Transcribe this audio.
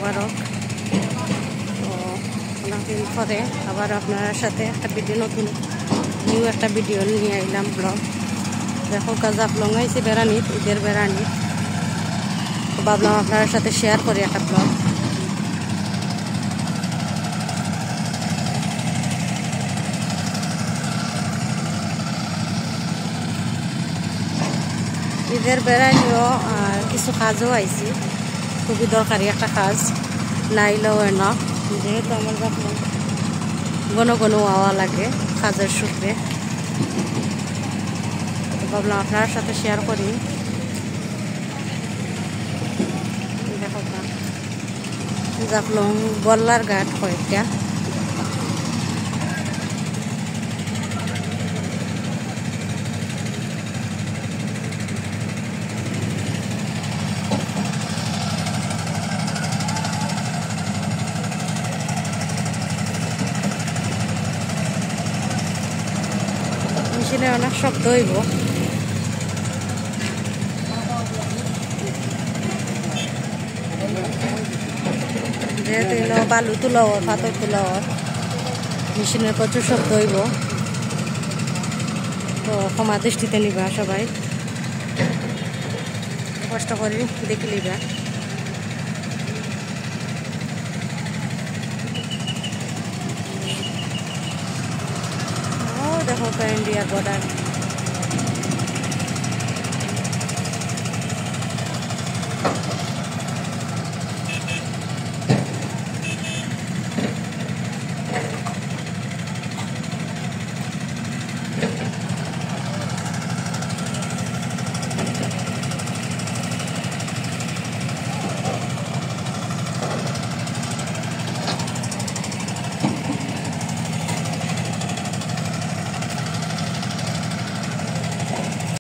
মোবারক। তো অনেকদিন পরে আবার আপনার সাথে একটা ভিডিও, নতুন নিউ একটা ভিডিও নিয়ে আইলাম ব্লগ। দেখো জাফলং আইছি বেড়ানিত, ঈদের বেড়ানিত। তো ভাবলাম আপনার সাথে শেয়ার করি একটা ব্লগ। ঈদের বেড়ানিও কিছু কাজও আইছি, খুবই দরকারি একটা কাজ, নাইলেও না, যেহেতু আমার জাফলং ঘন ঘন আওয়া লাগে কাজের সূত্রে। ভাবলাম আপনার সাথে শেয়ার করি। দেখো জাফলং বল্লার ঘাট কয়েকটা। মেশিনের অনেক শব্দ হইব। যেহেতু বালু তুলাও, পাথর তুলাও, মেশিনের প্রচুর শব্দ হইব। তো ক্ষমা দৃষ্টিতে নিবা সবাই, কষ্ট করে দেখে নিবা। ও দেখো ইন্ডিয়ার বর্ডার।